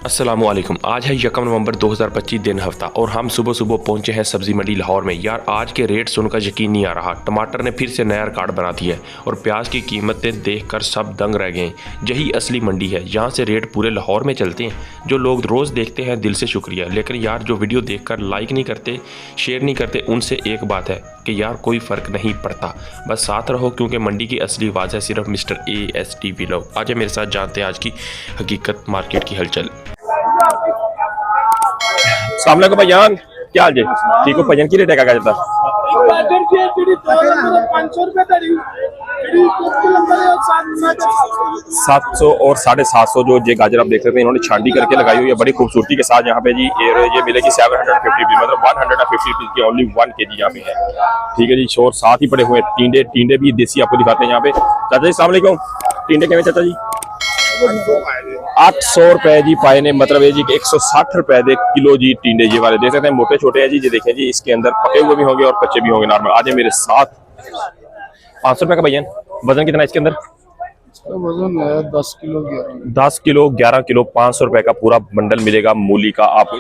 अस्सलामुअलैकुम। आज है 1 नवंबर 2025 दिन हफ्ता और हम सुबह सुबह पहुंचे हैं सब्जी मंडी लाहौर में। यार आज के रेट सुनकर यकीन नहीं आ रहा। टमाटर ने फिर से नया रिकॉर्ड बना दिया है और प्याज की कीमतें देखकर सब दंग रह गए। यही असली मंडी है, यहाँ से रेट पूरे लाहौर में चलते हैं। जो लोग रोज़ देखते हैं दिल से शुक्रिया, लेकिन यार जो वीडियो देखकर लाइक नहीं करते, शेयर नहीं करते, उनसे एक बात है कि यार कोई फ़र्क नहीं पड़ता। बस साथ रहो क्योंकि मंडी की असली आवाज़ है सिर्फ मिस्टर AST व्लॉग। आज मेरे साथ जानते हैं आज की हकीकत मार्केट की हलचल। अस्सलाम वालेकुम भाईजान, क्या हाल जी? ठीक हो भाईजान? की रेट है गाजर का? 700 और 750 जो ये गाजर आप देख सकते हैं, इन्होंने छांडी करके लगाई हुई है बड़ी खूबसूरती के साथ। यहाँ पे जी ये मिलेगी 750 मतलब 150 रुपीज की ओनली 1 kg यहाँ पे है। ठीक है जी, शोर साथ ही पड़े हुए हैं। टींडे भी देसी आपको दिखाते हैं यहाँ पे। चाचा जी अस्सलाम वालेकुम, टींडे कैसे चाचा जी? 800 रुपए जी पाए ने, मतलब ये जी 160 रुपए दे किलो जी टींडे ये वाले देख सकते हैं। मोटे छोटे हैं जी, ये देखें जी, इसके अंदर पके हुए भी होंगे और कच्चे भी होंगे नॉर्मल। आज मेरे साथ 500 रुपए का भैया। वजन कितना है इसके अंदर? वजन है 10 किलो 11 किलो 500 रुपए का पूरा बंडल मिलेगा मूली का आपको।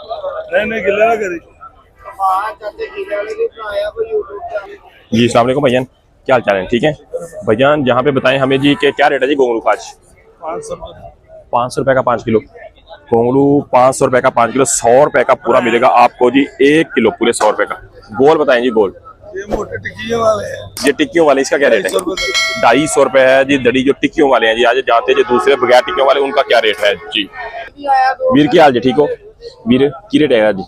जी अस्सलाम वालेकुम भैया, क्या हाल चाल है? ठीक है भैया, यहाँ पे बताएं हमें जी कि क्या रेट है जी गोंगलू का आज? 500 रुपए का 5 किलो गोंगलू। 500 रुपए का 5 किलो, 100 रुपए का पूरा मिलेगा आपको जी 1 किलो पूरे 100 रुपए का। गोल बताएं जी गोल। ये मोटे टिक्कियों वाले हैं, ये टिक्कियों वाले, इसका क्या रेट है? 250 रुपए है जी दड़ी। जो टिक्कियों वाले हैं जी, आज जानते हैं जो दूसरे बगैर टिक्कियों वाले उनका क्या रेट है जी। वीर की हाल जी? ठीक हो वीर? की रेट है जी?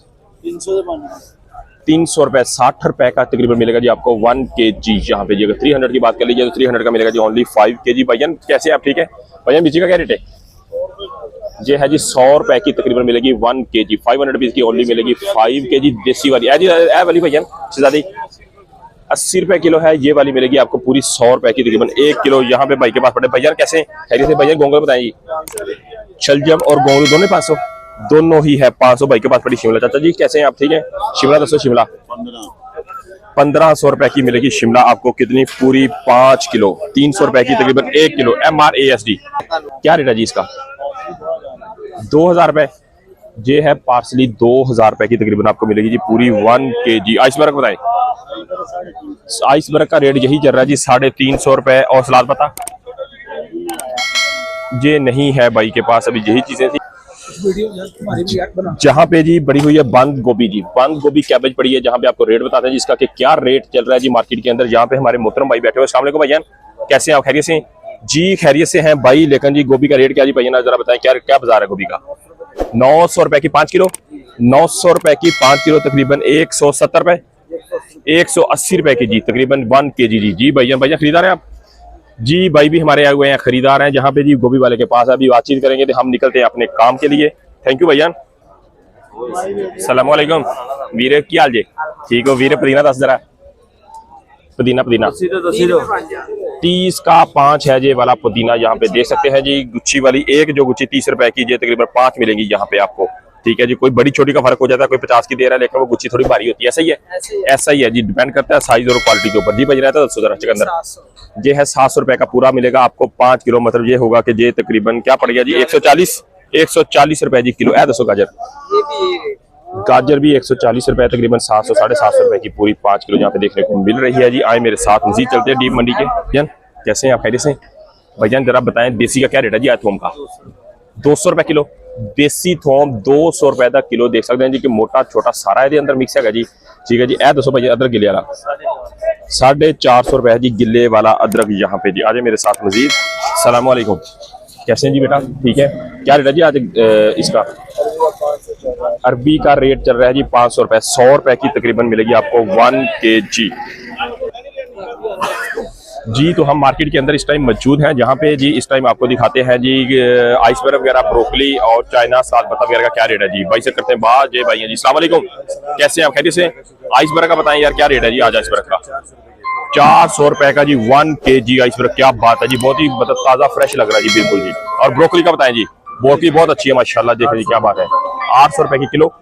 300 रुपए 60 रुपए का तकरीबन मिलेगा जी आपको 1 kg। यहाँ पे जी अगर 300 की बात कर लीजिए तो 300 का मिलेगा जी ओनली 5 kg। भैया कैसे आप? ठीक है भैया, मिर्ची का क्या रेट है? ये है जी 100 रुपए की तकरीबन मिलेगी 1 kg। 500 रुपीज की ओनली मिलेगी 5 kg देसी वाली। ए वाली भैया शहजादी 80 रुपए किलो है, ये वाली मिलेगी आपको पूरी 100 रुपए की तकरीबन 1 किलो। यहाँ पे भाई के पास पड़े। भैया कैसे खैरियत से? भैया गोंगल बताएं जी। शलजम और गोंगलू दोनों 500 दोनों ही है 500। भाई के पास पड़ी शिमला। चाचा जी कैसे हैं आप? ठीक है। शिमला दसो। शिमला 1500 रुपए की मिलेगी शिमला आपको। कितनी? पूरी 5 किलो 300 रुपए की तकरीबन 1 किलो। MRASD क्या रेट है जी इसका? 2000 रुपए। ये है पार्सली 2000 रुपए की तकरीबन आपको मिलेगी जी पूरी 1 kg। आइसबर्ग बताएं। आइसबर्ग का रेट यही चल रहा है जी 350 रुपए। और सलाद पता ये नहीं है भाई के पास अभी, यही चीजें थी। जहाँ पे जी बड़ी हुई है बंद गोभी जी, बंद गोभी कैबेज पड़ी है, जहाँ पे आपको रेट बताते हैं जिसका कि क्या रेट चल रहा है जी मार्केट के अंदर। यहाँ पे हमारे मोहतरम भाई बैठे हुए। अस्सलाम वालेकुम भैया, कैसे हैं आप? खैरियत से जी? खैरियत से हैं भाई। लेकिन जी गोभी का रेट क्या जी भैया जरा बताएं, क्या क्या बाजार है गोभी का? 900 रुपए की 5 किलो। 900 रुपए की 5 किलो तकरीबन 170 रुपए 180 रुपए की जी तकरीबन 1 kg जी। जी भैया खरीदार हैं आप? जी भाई भी हमारे आए हुए हैं, खरीदार हैं जहाँ पे जी गोभी वाले के पास। अभी बातचीत करेंगे तो हम निकलते हैं अपने काम के लिए। थैंक यू भैया। सलाम वालेकुम वीरे, की हाल जी? ठीक हो वीरे? पुदीना 10 जरा पुदीना 30 का 5 है ये वाला पुदीना। यहाँ पे देख सकते हैं जी गुच्छी वाली एक जो गुच्छी 30 रुपए की, ये तकरीबन 5 मिलेंगी यहाँ पे आपको। ठीक है जी, कोई बड़ी छोटी का फर्क हो जाता है, कोई 50 की दे रहा है लेकिन वो गुच्छी थोड़ी भारी होती है। ऐसा ही है, ऐसा ही है जी, डिपेंड करता है साइज और क्वालिटी के ऊपर। जी बज रहा था 10 चुकंदर ये है 700 रुपए का पूरा मिलेगा आपको 5 किलो। मतलब ये होगा कि ये तकरीबन क्या पड़ गया जी 140 रुपए जी किलो। 200 गाजर भी 140 रुपए तकरीबन 700 750 रुपए की पूरी 5 किलो यहाँ पे देखने को मिल रही है जी। आए मेरे साथ मजीद चलते हैं डीप मंडी के। भैया कैसे हैं आप? खैरियत से भैया? जरा बताएं देसी का क्या रेट है जी? थोम का 200 रुपए किलो। देसी थोम 200 रुपए तक किलो। देख सकते हैं जी कि मोटा छोटा सारा है अंदर मिक्स है जी। ठीक है जी। 200 भैया अदरक गिले वाला 450 रुपए है जी गिले वाला अदरक यहाँ पे जी। आज मेरे साथ मजीद। सलाम वालेकुम, कैसे हैं जी बेटा? ठीक है। क्या रेट है जी आज इसका? अरबी का रेट चल रहा है जी 500 रुपए। 100 रुपए की तकरीबन मिलेगी आपको 1 kg जी। तो हम मार्केट के अंदर इस टाइम मौजूद हैं, जहाँ पे जी इस टाइम आपको दिखाते हैं जी आइसबर्ग वगैरह, ब्रोकली और चाइना साल पत्ता वगैरह का क्या रेट है जी। भाई से करते हैं बात। जी भाई जी अस्सलाम वालेकुम, कैसे हैं आप? खैरियत से? आइसबर्ग का बताएं यार क्या रेट है जी आज आइसबर्ग का? 400 रुपए का जी 1 kg आइसबर्ग। क्या बात है जी, बहुत ही मतलब ताजा फ्रेश लग रहा है जी, बिल्कुल जी। और ब्रोकली का बताएं जी? ब्रोकली बहुत अच्छी है माशाल्लाह, देखिए क्या बात है। 800 रुपए की किलो।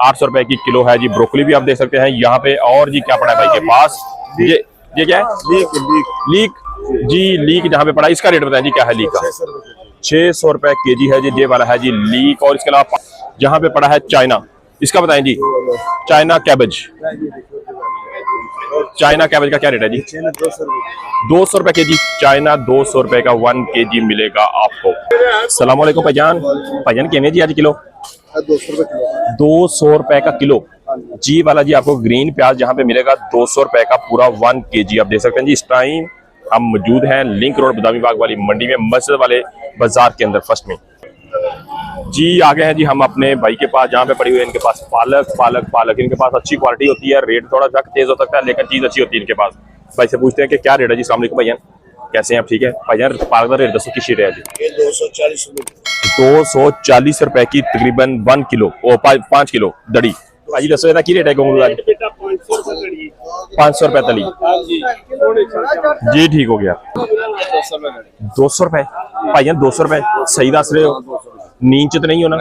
800 रुपए की किलो है जी ब्रोकली भी आप देख सकते हैं यहाँ पे। और जी क्या पड़ा है भाई के पास? ये क्या है? लीक जी, लीक जहाँ पे पड़ा, इसका रेट बताएं जी क्या है लीक का? 600 रुपए केजी है जी, ये वाला है जी लीक। और इसके अलावा यहाँ पे पड़ा है चाइना, इसका बताएं जी। चाइना कैबेज, चाइना कैबेज का क्या रेट है जी? 200 रुपए केजी। चाइना 200 रुपए का 1 केजी मिलेगा आपको। सलाम वालेकुम भाईजान। भाईजान कितने जी आज किलो? 200 रुपए का किलो जी वाला जी। आपको ग्रीन प्याज यहाँ पे मिलेगा 200 रुपए का पूरा 1 केजी। आप देख सकते हैं जी। इस टाइम हम मौजूद हैं लिंक रोड बदामी बाग वाली मंडी में, मस्जिद वाले बाजार के अंदर फर्स्ट में जी। आ गए हैं जी हम अपने भाई के पास, जहाँ पे पड़ी हुई है इनके पास पालक। पालक पालक इनके पास अच्छी क्वालिटी होती है, रेट थोड़ा सा तेज हो सकता है लेकिन चीज अच्छी होती है इनके पास। भाई से पूछते हैं कि क्या रेट है जी। अस्सलाम वालेकुम भाईजान, कैसे हैं आप? ठीक है भाईजान, पालक का रेट दसो किस रेट है जी? 240 रुपए की तकरीबन 1 किलो, 5 किलो दड़ी। भाई दसो ਇਹਦਾ ਕੀ रेट है गोंगलू का? 500 रुपए तली जी। ठीक हो गया। 200 रुपए भाईजान, 200 रुपए सही दस रहे हो? नींद च तो नहीं होना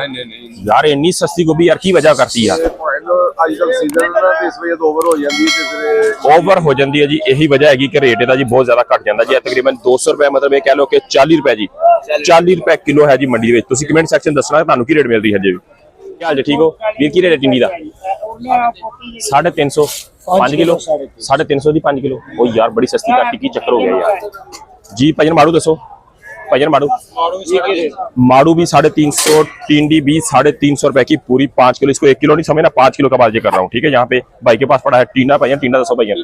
यार, इन्नी सस्ती गोभी यार की वजह करती है? ओवर हो जाती है जी, यही वजह है कि रेट ਇਹਦਾ जी बहुत ज्यादा घट जाता जी। तकरीबन 200 रुपए मतलब ये कह लो कि 40 रुपए जी, 40 रुपए किलो है जी मंडी में। तुसी कमेंट सेक्शन दसना ਤੁਹਾਨੂੰ ਕੀ रेट मिल रही है जी। क्या हाल जी, ठीक हो वीर? की रेट है टिंडी का? 350 5 किलो, 350 दी 5 किलो। ओ यार बड़ी सस्ती काटी की चक्कर हो गया यार जी। भाईजान माड़ू दसो। भाईजान माड़ू भी 350, टिंडी भी 350 रुपए की पूरी 5 किलो। इसको 1 किलो नहीं समझना, 5 किलो का बात कर रहा हूँ, ठीक है। यहाँ पे भाई के पास पड़ा है टींडा। भाईजान टींडा दसो भाईजान।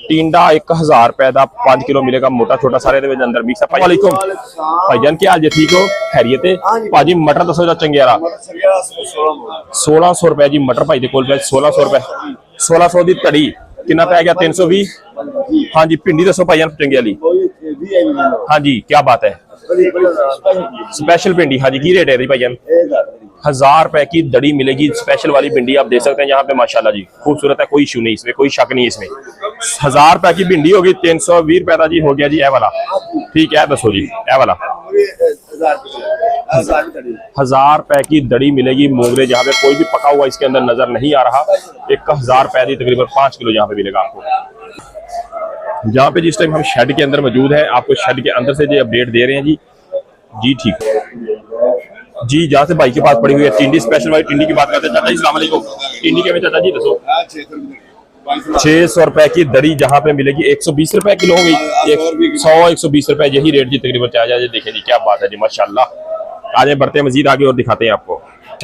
टींडा 1000 रुपए का 5 किलो मिलेगा, मोटा छोटा सारे अंदर मिक्स है। वालेकुम भाईजान, क्या हाल जी, ठीक हो? खैरियत है भाजी। मटर दसो जा चंगे यार। 1600 रुपए जी मटर भाई दे कोल पे। 1600 रुपए, 1600 दी तड़ी कितना पै गया? 320। हाँ जी। भिंडी दसो भाईजान चंगे वाली। हाँ जी, क्या बात है, स्पेशल भिंडी। हाँ जी, की रेट है भाईजान? 1000 रुपए की दड़ी मिलेगी स्पेशल वाली भिंडी। आप देख सकते हैं यहाँ पे माशाल्लाह जी, खूबसूरत है, कोई इशू नहीं इसमें, कोई शक नहीं इसमें। 1000 रुपए की भिंडी होगी। 320 रुपए का जी हो गया जी ए वाला, ठीक है। दसो जी ए वाला 1000 रुपए की दड़ी मिलेगी मोगरे, जहाँ पे कोई भी पका हुआ इसके अंदर नजर नहीं आ रहा। 1000 रुपए की तकरीबन 5 किलो यहाँ पे मिलेगा आपको। जहाँ पे जिस टाइम हम शेड के अंदर मौजूद है, आपको शेड के अंदर से जो अपडेट दे रहे हैं जी। जी ठीक जी। जहाँ से भाई के पास पड़ी हुई है टिंडी, स्पेशल वाली टिंडी की बात करते हैं। चाचा जी अस्सलाम वालेकुम। टिंडी के में चाचा जी दसो। 600 रुपए की दड़ी जहाँ पे मिलेगी। 120 रुपए किलो हो गई। 100-120 रुपए यही रेट जी तकरीबन। चाचा जी देखें जी, क्या बात है जी, माशाल्लाह। आगे बढ़ते हैं मजीद आगे और दिखाते हैं आपको।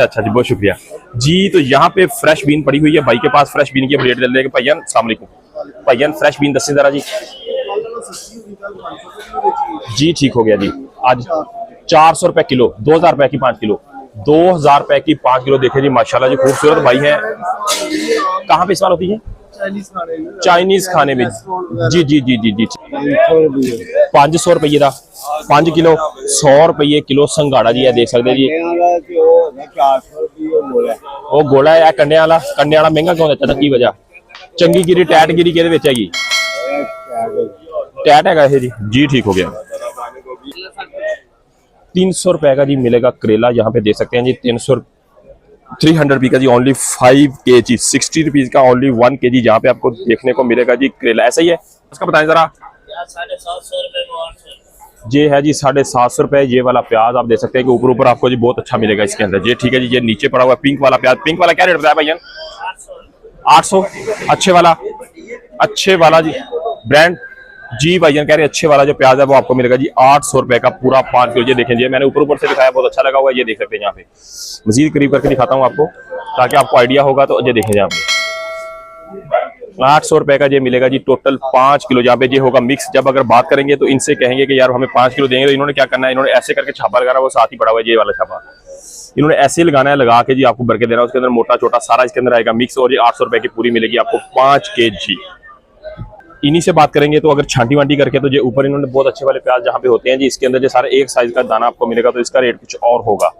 अच्छा जी, बहुत शुक्रिया जी। तो यहाँ पे फ्रेश बीन पड़ी हुई है भाई के पास। फ्रेश बीन की अपडेट दे देंगे। भाईजान अस्सलाम वालेकुम। भाईजान फ्रेश बीन दस जरा जी। जी ठीक हो गया जी। आज 400 रुपए किलो, 2000 रुपए की 5 किलो, 2000 रुपए की 5 किलो। देखे जी माशाल्लाह जी, खूबसूरत भाई है। कहाँ पे इस्तेमाल होती है? चाइनीज खाने में जी जी जी जी जी। 500 रुपये का 5 किलो, 100 रुपये किलो संगाड़ा जी है, देख सकते जी। वो गोला है कंडे वाला। कंडे वाला महंगा क्यों देता था, की वजह? चंगी गिरी टैट गिरी के हैगी? टैट है जी। जी ठीक हो गया। 300 रुपए का जी मिलेगा करेला। यहाँ पे देख सकते हैं जी 300 रुपये का जी ओनली 5 kg, 60 रुपीज का ओनली 1 kg जहाँ पे आपको देखने को मिलेगा जी करेला। ऐसा ही है, उसका बताएं जरा। 750 ये है जी 750 रुपए। ये वाला प्याज आप देख सकते हैं कि ऊपर ऊपर आपको जी बहुत अच्छा मिलेगा इसके अंदर। ये ठीक है जी। ये नीचे पड़ा हुआ पिंक वाला प्याज, पिंक वाला क्या रेट बताया भैया? 800। अच्छे वाला जी ब्रांड जी भाईजान कह रहे अच्छे वाला जो प्याज है वो आपको मिलेगा जी 800 रुपए का पूरा 5 किलो। ये देखें जी, मैंने ऊपर से दिखाया, बहुत अच्छा लगा हुआ है। ये देख सकते हैं यहाँ पे, मजीद करीब करके दिखाता हूँ आपको ताकि आपको आइडिया होगा। तो ये देखें यहाँ पे 800 रुपए का ये मिलेगा जी टोटल 5 किलो। जहाँ पे ये होगा मिक्स। जब अगर बात करेंगे तो इनसे कहेंगे कि यार हमें 5 किलो देंगे, तो इन्होंने क्या करना है, इन्होंने ऐसे करके छापा लगाना, वो साथ ही पड़ा हुआ है ये वाला छापा। इन्होंने ऐसे लगाना है, लगा के जी आपको भर के देना, उसके अंदर मोटा छोटा सारा इसके अंदर आएगा मिक्स। और ये 800 रुपए की पूरी मिलेगी आपको 5 kg। इन्हीं से बात करेंगे तो अगर छांटी वांटी करके तो ये ऊपर इन्होंने बहुत अच्छे वाले प्याज जहाँ पे होते हैं जी, इसके अंदर जो सारे एक साइज का दाना आपको मिलेगा, तो इसका रेट कुछ और होगा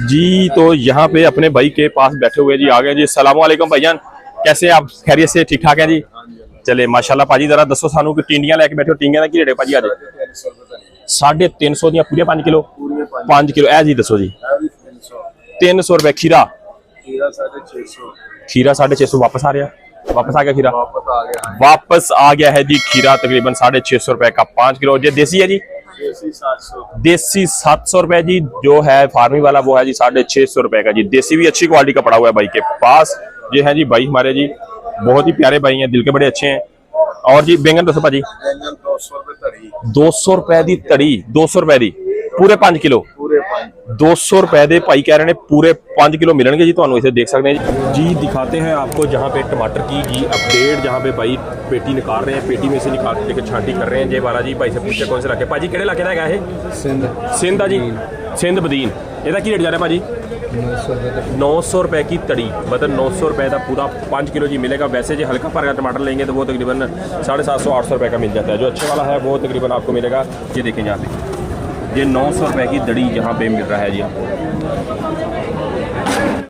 जी। तो यहाँ पे अपने भाई के पास बैठे हुए जी आ गए जी। अस्सलाम वालेकुम भाईजान, कैसे आप? खैरियत से? ठीक ठाक है जी। चले माशाल्लाह। भाजी जरा दसो सानू कि टिंडियां लेके बैठे हो, टिंडियां की रेट है भाजी? आज 350 दियां पूरी 5 किलो। 5 किलो ए जी दसो जी। 300 रुपए। खीरा? खीरा 650 वापस आ रहा, वापस आ गया खीरा? वापस आ गया है जी खीरा तकरीबन 650 रुपए का 5 किलो। ये देसी है जी? देसी 700 रुपए जी। जो है फार्मी वाला वो है जी 650 रुपए का जी। देसी भी अच्छी क्वालिटी का पड़ा हुआ है भाई के पास। ये है जी भाई हमारे जी, बहुत ही प्यारे भाई हैं, दिल के बड़े अच्छे हैं। और जी बैंगन दसो भाजी। 200 रुपए दी तड़ी, 200 रुपए दी पूरे 5 किलो। 200 रुपए दे भाई कह रहे हैं पूरे 5 किलो मिलेंगे जी। ਤੁਹਾਨੂੰ इसे देख सकते हैं जी। दिखाते हैं आपको जहाँ पे टमाटर की जी अपडेट, जहाँ पे भाई पेटी निकाल रहे हैं, पेटी में से निकाल के छांटी कर रहे हैं। जय बाला जी भाई से पूछे कौन से इलाके भाजी किहड़े इलाके दा है? सिंध जी, सिंध बदीन। ਇਹਦਾ ਕੀ रेट जा रहा है भाजी? 900 रुपए की तड़ी, मतलब 900 रुपए का पूरा 5 किलो जी मिलेगा। वैसे जो हल्का भर का टमाटर लेंगे तो वो तकरीबन 750-800 रुपए का मिल जाता है। जो अच्छे वाला है वो तकरीबन आपको मिलेगा, ये देखें यहाँ पे, ये 900 रुपए की दड़ी यहाँ पे मिल रहा है जी आपको।